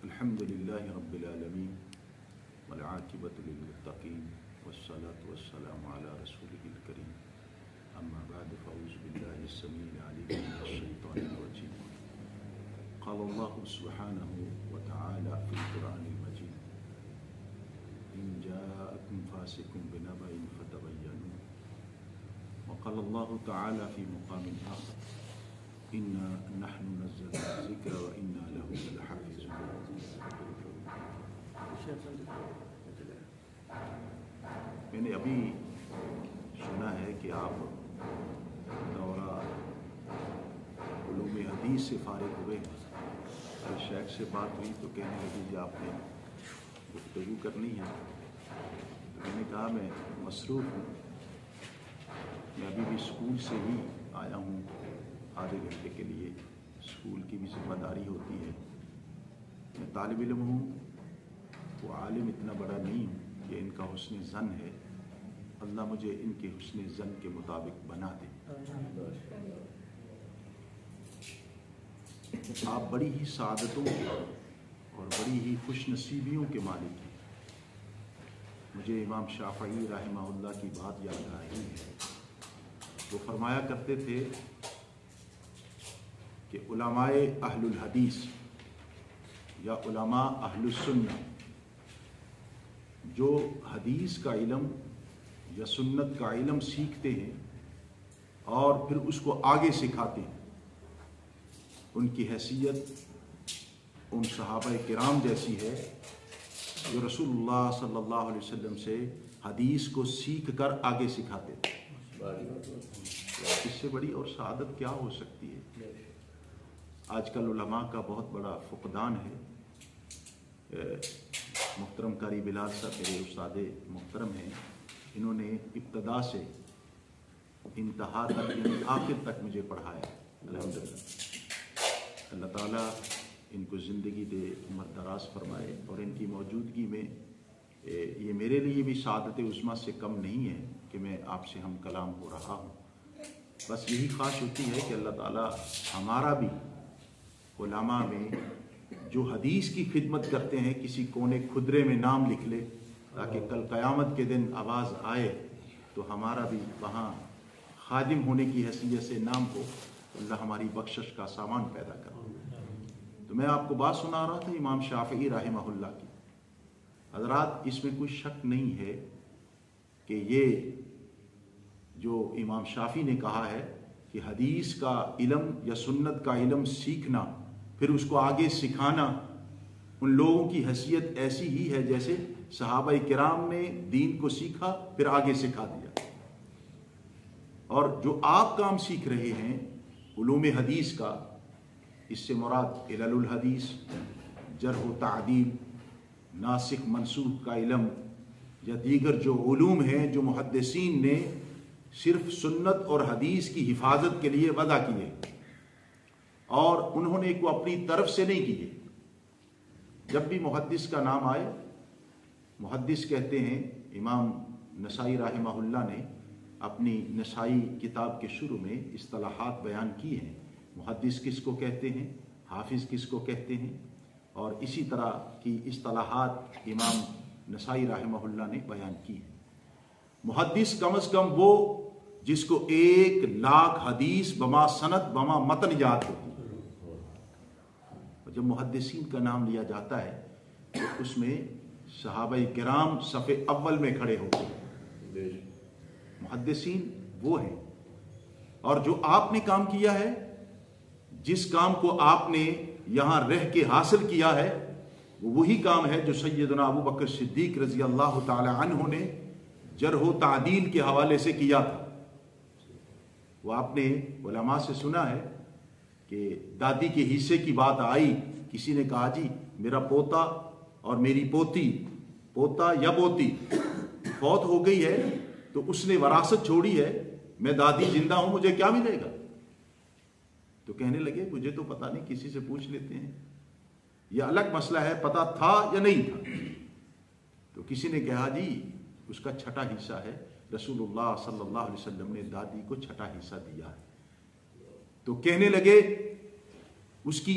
الحمدللہ رب العالمین والعاقبۃ للمتقین والصلاة والسلام علی رسولہ الکریم اما بعد فاعوذ باللہ السمیع العلیم من الشیطان الرجیم قال اللہ سبحانہ وتعالی فی القرآن المجید ان جاءکم فاسق بنبأ فتبینوا وقال اللہ تعالی فی مقام آخر اِنَّا نَحْنُ نَزَّلْنَا الذِّكْرَ وَإِنَّا لَهُ لَحَافِظُونَ۔ میں نے ابھی سنا ہے کہ آپ دورہ علوم حدیث سے فارغ ہوئے ہیں، اور شیخ سے بات ہوئی تو کہنے لگی کہ آپ نے گفتگو کرنی ہے، تو میں نے کہا میں مصروف ہوں، میں ابھی بھی اسکول سے ہی آیا ہوں، آدھے گھنٹے کے لیے اسکول کی بھی ذمہ داری ہوتی ہے، میں طالب علم ہوں، وہ عالم اتنا بڑا نہیں ہوں کہ ان کا حسن ظن ہے، اللہ مجھے ان کے حسن ظن کے مطابق بنا دے۔ آپ بڑی ہی سعادتوں کے اور بڑی ہی خوش نصیبیوں کے مالک ہیں۔ مجھے امام شافعی رحمہ اللہ کی بات یاد آ رہی ہے، وہ فرمایا کرتے تھے کہ علماء اہل الحدیث یا علماء اہل السنہ جو حدیث کا علم یا سنت کا علم سیکھتے ہیں اور پھر اس کو آگے سکھاتے ہیں، ان کی حیثیت ان صحابہ کرام جیسی ہے جو رسول اللہ صلی اللہ علیہ وسلم سے حدیث کو سیکھ کر آگے سکھاتے تھے۔ اس سے بڑی اور سعادت کیا ہو سکتی ہے؟ آج کل علماء کا بہت بڑا فقدان ہے۔ محترم قاری بلال صاحب میرے استاد محترم ہیں، انہوں نے ابتدا سے انتہا تک یعنی آخر تک مجھے پڑھایا، الحمدللہ۔ اللہ تعالیٰ ان کو زندگی دے، عمر دراز فرمائے، اور ان کی موجودگی میں یہ میرے لیے بھی سعادت عظمیٰ سے کم نہیں ہے کہ میں آپ سے ہم کلام ہو رہا ہوں۔ بس یہی خواہش ہوتی ہے کہ اللہ تعالیٰ ہمارا بھی علماء میں جو حدیث کی خدمت کرتے ہیں کسی کونے کھدرے میں نام لکھ لے، تاکہ کل قیامت کے دن آواز آئے تو ہمارا بھی وہاں خادم ہونے کی حیثیت سے نام ہو، اللہ ہماری بخشش کا سامان پیدا کر۔ تو میں آپ کو بات سنا رہا تھا امام شافعی رحمہ اللہ کی۔ حضرات، اس میں کوئی شک نہیں ہے کہ یہ جو امام شافعی نے کہا ہے کہ حدیث کا علم یا سنت کا علم سیکھنا پھر اس کو آگے سکھانا، ان لوگوں کی حیثیت ایسی ہی ہے جیسے صحابہ کرام نے دین کو سیکھا پھر آگے سکھا دیا۔ اور جو آپ کام سیکھ رہے ہیں علوم حدیث کا، اس سے مراد علل الحدیث، جرح و تعدیل، ناسخ منسوخ کا علم، یا دیگر جو علوم ہیں جو محدثین نے صرف سنت اور حدیث کی حفاظت کے لیے وضع کیے، اور انہوں نے کو اپنی طرف سے نہیں کیے۔ جب بھی محدث کا نام آئے، محدث کہتے ہیں، امام نسائی رحمہ اللہ نے اپنی نسائی کتاب کے شروع میں اصطلاحات بیان کی ہیں، محدث کس کو کہتے ہیں، حافظ کس کو کہتے ہیں، اور اسی طرح کی اصطلاحات امام نسائی رحمہ اللہ نے بیان کی ہیں۔ محدث کم از کم وہ جس کو 1,00,000 حدیث بما سند بما متن یاد ہوتی ہے۔ جب محدثین کا نام لیا جاتا ہے تو اس میں صحابہ کرام صف اول میں کھڑے ہوتے ہیں۔ محدثین وہ ہیں، اور جو آپ نے کام کیا ہے، جس کام کو آپ نے یہاں رہ کے حاصل کیا ہے، وہ وہی کام ہے جو سیدنا ابو بکر صدیق رضی اللہ تعالی عنہ نے جرح و تعدیل کے حوالے سے کیا تھا۔ وہ آپ نے علماء سے سنا ہے کہ دادی کے حصے کی بات آئی، کسی نے کہا جی میرا پوتا اور میری پوتی، پوتا یا پوتی فوت ہو گئی ہے تو اس نے وراثت چھوڑی ہے، میں دادی زندہ ہوں، مجھے کیا ملے گا؟ تو کہنے لگے مجھے تو پتہ نہیں، کسی سے پوچھ لیتے ہیں، یہ الگ مسئلہ ہے پتہ تھا یا نہیں تھا۔ تو کسی نے کہا جی اس کا چھٹا حصہ ہے، رسول اللہ صلی اللہ علیہ وسلم نے دادی کو چھٹا حصہ دیا ہے۔ تو کہنے لگے اس کی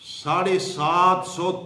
750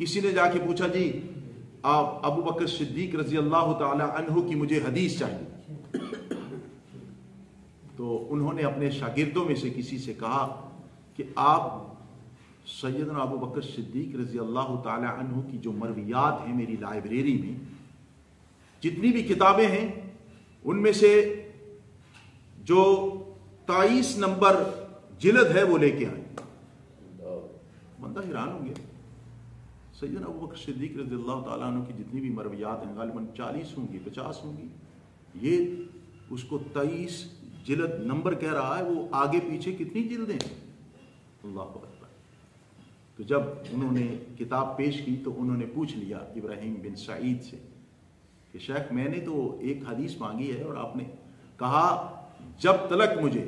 کسی نے جا کے پوچھا جی آپ ابو بکر صدیق رضی اللہ تعالی عنہ کی مجھے حدیث چاہیے، تو انہوں نے اپنے شاگردوں میں سے کسی سے کہا کہ آپ سیدنا ابو بکر صدیق رضی اللہ تعالی عنہ کی جو مرویات ہیں میری لائبریری میں، جتنی بھی کتابیں ہیں ان میں سے جو 23 نمبر جلد ہے وہ لے کے آئیں۔ بندہ حیران ہو گیا، سیدنا ابو بکر صدیق رضی اللہ تعالیٰ عنہ کی جتنی بھی مرویات ہیں غالباً 40 ہوں گی 50 ہوں گی، یہ اس کو 23 جلد نمبر کہہ رہا ہے، وہ آگے پیچھے کتنی جلدیں ہیں، اللہ اکبر۔ تو جب انہوں نے کتاب پیش کی تو انہوں نے پوچھ لیا ابراہیم بن سعید سے کہ شیخ میں نے تو ایک حدیث مانگی ہے اور آپ نے کہا جب تلک مجھے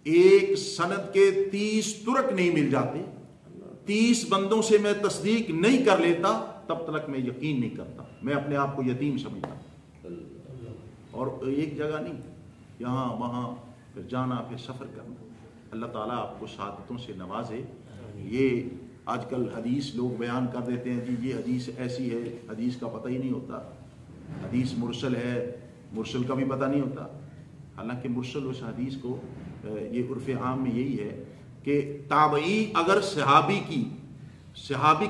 ایک سند کے 30 ترک نہیں مل جاتے، 30 بندوں سے میں تصدیق نہیں کر لیتا، تب تک میں یقین نہیں کرتا، میں اپنے آپ کو یتیم سمجھتا۔ اور ایک جگہ نہیں، یہاں وہاں پھر جانا، پھر سفر کرنا۔ اللہ تعالیٰ آپ کو سعادتوں سے نوازے۔ یہ آج کل حدیث لوگ بیان کر دیتے ہیں جی یہ حدیث ایسی ہے، حدیث کا پتہ ہی نہیں ہوتا، حدیث مرسل ہے، مرسل کا بھی پتہ نہیں ہوتا۔ حالانکہ مرسل اس حدیث کو یہ عرف عام میں یہی ہے کہ تابعی اگر صحابی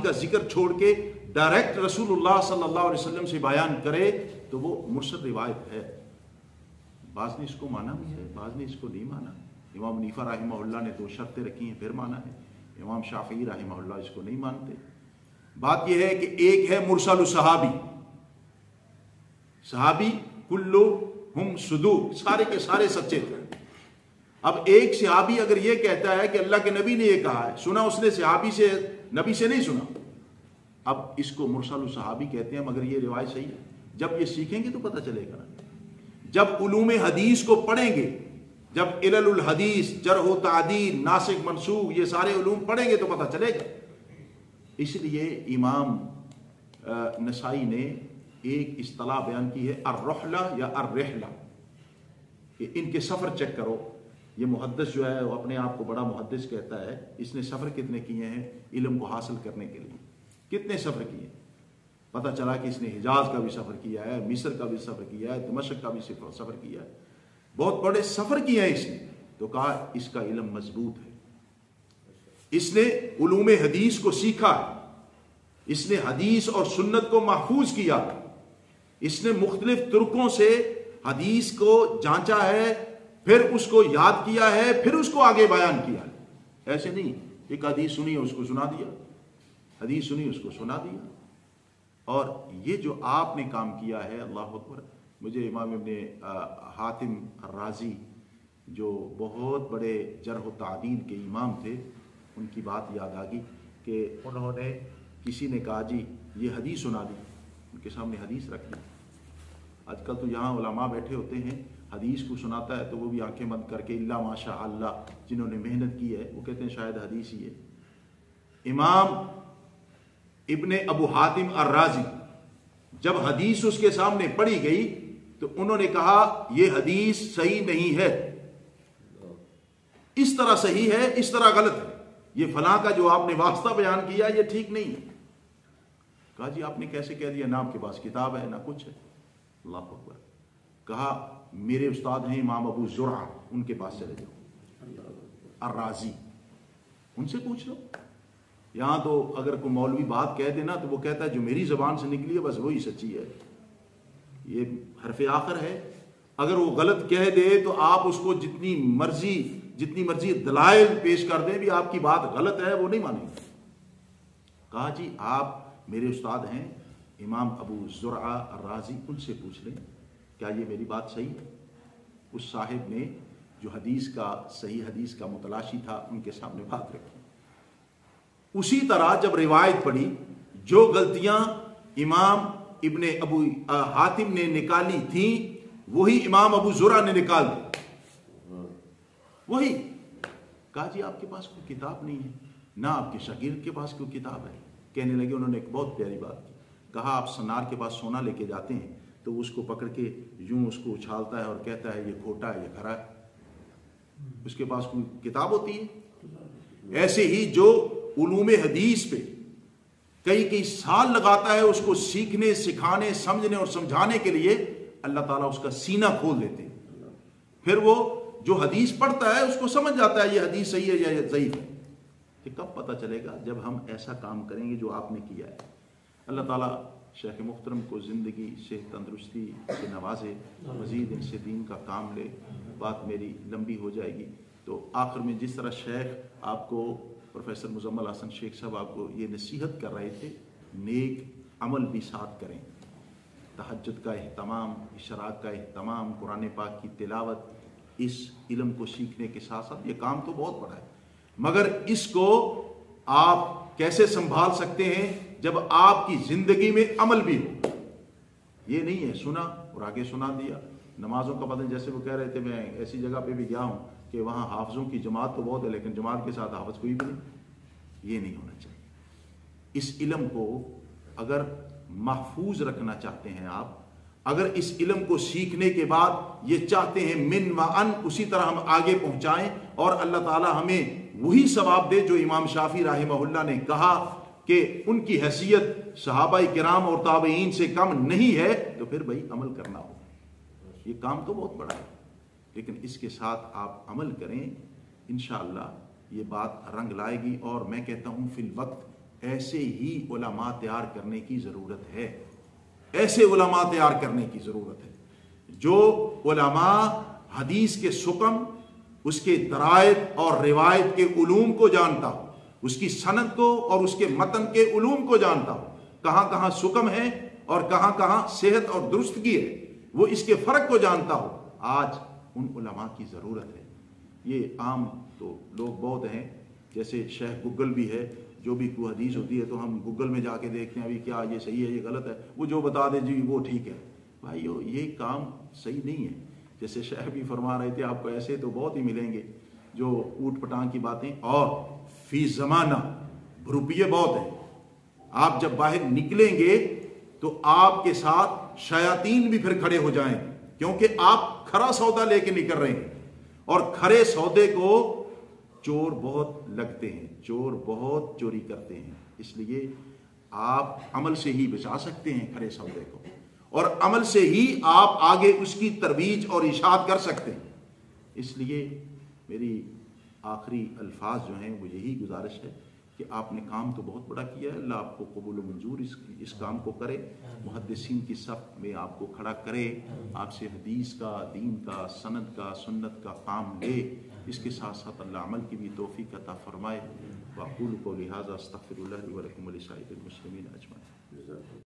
کا ذکر چھوڑ کے ڈائریکٹ رسول اللہ صلی اللہ علیہ وسلم سے بیان کرے تو وہ مرسل روایت ہے۔ بعض نے اس کو مانا بھی ہے، بعض نے اس کو نہیں مانا۔ امام حنیفہ رحمہ اللہ نے 2 شرطیں رکھی ہیں پھر مانا ہے، امام شافعی رحمہ اللہ اس کو نہیں مانتے۔ بات یہ ہے کہ ایک ہے مرسل صحابی، صحابی کلو ہم صدوق، سارے کے سارے سچے تھے۔ اب ایک صحابی اگر یہ کہتا ہے کہ اللہ کے نبی نے یہ کہا ہے، سنا اس نے صحابی سے، نبی سے نہیں سنا، اب اس کو مرسل صحابی کہتے ہیں، مگر یہ روایت صحیح ہے۔ جب یہ سیکھیں گے تو پتہ چلے گا، جب علوم حدیث کو پڑھیں گے، جب علل الحدیث، جرح و تعدیل، ناسخ منسوخ، یہ سارے علوم پڑھیں گے تو پتہ چلے گا۔ اس لیے امام نسائی نے ایک اصطلاح بیان کی ہے الرحلہ یا الرحلہ، کہ ان کے سفر چیک کرو۔ یہ محدث جو ہے وہ اپنے آپ کو بڑا محدث کہتا ہے، اس نے سفر کتنے کیے ہیں علم کو حاصل کرنے کے لیے، کتنے سفر کیے؟ پتہ چلا کہ اس نے حجاز کا بھی سفر کیا ہے، مصر کا بھی سفر کیا ہے، دمشق کا بھی سفر کیا ہے، بہت بڑے سفر کیے ہیں اس نے۔ تو کہا اس کا علم مضبوط ہے، اس نے علوم حدیث کو سیکھا، اس نے حدیث اور سنت کو محفوظ کیا، اس نے مختلف طرقوں سے حدیث کو جانچا ہے، پھر اس کو یاد کیا ہے، پھر اس کو آگے بیان کیا ہے۔ ایسے نہیں ایک حدیث سنی اس کو سنا دیا، حدیث سنی اس کو سنا دیا۔ اور یہ جو آپ نے کام کیا ہے، اللہ اکبر۔ مجھے امام ابن حاتم الرازی جو بہت بڑے جرح و تعدیل کے امام تھے، ان کی بات یاد آ گئی کہ انہوں نے کسی نے کہا جی یہ حدیث سنا دی، ان کے سامنے حدیث رکھ دی۔ آج کل تو یہاں علماء بیٹھے ہوتے ہیں، حدیث کو سناتا ہے تو وہ بھی آنکھیں بند کر کے اللہ ماشاء اللہ، جنہوں نے محنت کی ہے وہ کہتے ہیں شاید حدیث ہی ہے۔ امام ابن ابو حاتم الرازی جب حدیث اس کے سامنے پڑھی گئی تو انہوں نے کہا یہ حدیث صحیح نہیں ہے، اس طرح صحیح ہے، اس طرح غلط ہے، یہ فلاں کا جو آپ نے واسطہ بیان کیا یہ ٹھیک نہیں ہے۔ کہا جی آپ نے کیسے کہہ دیا، نہ آپ کے پاس کتاب ہے نہ کچھ ہے۔ اللہ اکبر۔ کہا میرے استاد ہیں امام ابو زرعہ، ان کے پاس چلے جاؤ، الرازی، ان سے پوچھ لو۔ یہاں تو اگر کوئی مولوی بات کہہ دے نا تو وہ کہتا ہے جو میری زبان سے نکلی ہے بس وہی سچی ہے، یہ حرف آخر ہے۔ اگر وہ غلط کہہ دے تو آپ اس کو جتنی مرضی دلائل پیش کر دیں بھی آپ کی بات غلط ہے، وہ نہیں مانیں گے۔ کہا جی آپ میرے استاد ہیں امام ابو زرعہ الرازی، ان سے پوچھ لیں کیا یہ میری بات صحیح ہے۔ اس صاحب نے جو حدیث کا صحیح حدیث کا متلاشی تھا ان کے سامنے بات رکھی۔ اسی طرح جب روایت پڑھی، جو غلطیاں امام ابن ابو حاتم نے نکالی تھیں وہی امام ابو زرعہ نے نکال دی، وہی۔ کہا جی آپ کے پاس کوئی کتاب نہیں ہے، نہ آپ کے شاگرد کے پاس کوئی کتاب ہے۔ کہنے لگے، انہوں نے ایک بہت پیاری بات کی، کہا آپ سنار کے پاس سونا لے کے جاتے ہیں تو وہ اس کو پکڑ کے یوں اس کو اچھالتا ہے اور کہتا ہے یہ کھوٹا ہے، یہ کھرا ہے، اس کے پاس کوئی کتاب ہوتی ہے؟ ایسے ہی جو علوم حدیث پہ کئی سال لگاتا ہے اس کو سیکھنے، سکھانے، سمجھنے اور سمجھانے کے لیے، اللہ تعالیٰ اس کا سینہ کھول دیتے ہیں. پھر وہ جو حدیث پڑھتا ہے اس کو سمجھ جاتا ہے یہ حدیث صحیح ہے یا ضعیف ہے. کہ کب پتہ چلے گا؟ جب ہم ایسا کام کریں گے جو آپ نے کیا ہے. اللہ تعالیٰ شیخ محترم کو زندگی، صحت، تندرستی سے نوازے، مزید ان سے دین کا کام لے. بات میری لمبی ہو جائے گی، تو آخر میں جس طرح شیخ آپ کو، پروفیسر مزمل حسن شیخ صاحب آپ کو یہ نصیحت کر رہے تھے، نیک عمل بھی ساتھ کریں. تہجد کا اہتمام، اشراق کا اہتمام، قرآن پاک کی تلاوت، اس علم کو سیکھنے کے ساتھ ساتھ یہ کام تو بہت بڑا ہے، مگر اس کو آپ کیسے سنبھال سکتے ہیں جب آپ کی زندگی میں عمل بھی ہو. یہ نہیں ہے سنا اور آگے سنا دیا. نمازوں کا پتہ، جیسے وہ کہہ رہے تھے، میں ایسی جگہ پہ بھی گیا ہوں کہ وہاں حافظوں کی جماعت تو بہت ہے لیکن جماعت کے ساتھ حافظ کوئی بھی نہیں. یہ نہیں ہونا چاہیے. اس علم کو اگر محفوظ رکھنا چاہتے ہیں آپ، اگر اس علم کو سیکھنے کے بعد یہ چاہتے ہیں من و ان اسی طرح ہم آگے پہنچائیں اور اللہ تعالی ہمیں وہی ثواب دے جو امام شافعی رحمہ اللہ نے کہا کہ ان کی حیثیت صحابہ کرام اور تابعین سے کم نہیں ہے، تو پھر بھائی عمل کرنا ہوگا. یہ کام تو بہت بڑا ہے لیکن اس کے ساتھ آپ عمل کریں، انشاءاللہ یہ بات رنگ لائے گی. اور میں کہتا ہوں فی الوقت ایسے ہی علماء تیار کرنے کی ضرورت ہے، ایسے علماء تیار کرنے کی ضرورت ہے جو علماء حدیث کے سکم، اس کے درائد اور روایت کے علوم کو جانتا ہو، اس کی سند کو اور اس کے متن کے علوم کو جانتا ہو، کہاں کہاں سکم ہے اور کہاں کہاں صحت اور درستگی ہے، وہ اس کے فرق کو جانتا ہو. آج ان علماء کی ضرورت ہے. یہ عام تو لوگ بہت ہیں، جیسے شیخ گوگل بھی ہے، جو بھی کوئی حدیث ہوتی ہے تو ہم گوگل میں جا کے دیکھتے ہیں ابھی کیا یہ صحیح ہے یہ غلط ہے، وہ جو بتا دے جی وہ ٹھیک ہے. بھائیو یہ کام صحیح نہیں ہے. جیسے شیخ بھی فرما رہے تھے، آپ کو ایسے تو بہت ہی ملیں گے جو اوٹ پٹانگ کی باتیں، اور فی زمانہ روپیے بہت ہیں. آپ جب باہر نکلیں گے تو آپ کے ساتھ شیاطین بھی پھر کھڑے ہو جائیں، کیونکہ آپ کھرا سودا لے کے نکل رہے ہیں، اور کھرے سودے کو چور بہت لگتے ہیں، چور بہت چوری کرتے ہیں. اس لیے آپ عمل سے ہی بچا سکتے ہیں کھرے سودے کو، اور عمل سے ہی آپ آگے اس کی ترویج اور اشاعت کر سکتے ہیں. اس لیے میری آخری الفاظ جو ہیں وہ یہی گزارش ہے کہ آپ نے کام تو بہت بڑا کیا ہے، اللہ آپ کو قبول و منظور اس کام کو کرے، محدثین کی صف میں آپ کو کھڑا کرے، آپ سے حدیث کا، دین کا، سند کا، سنت کا کام لے. اس کے ساتھ ساتھ اللہ عمل کی بھی توفیق عطا فرمائے. واقول قولی ھذا استغفر اللہ لی ولکم ولسائر المسلمین اجمعین.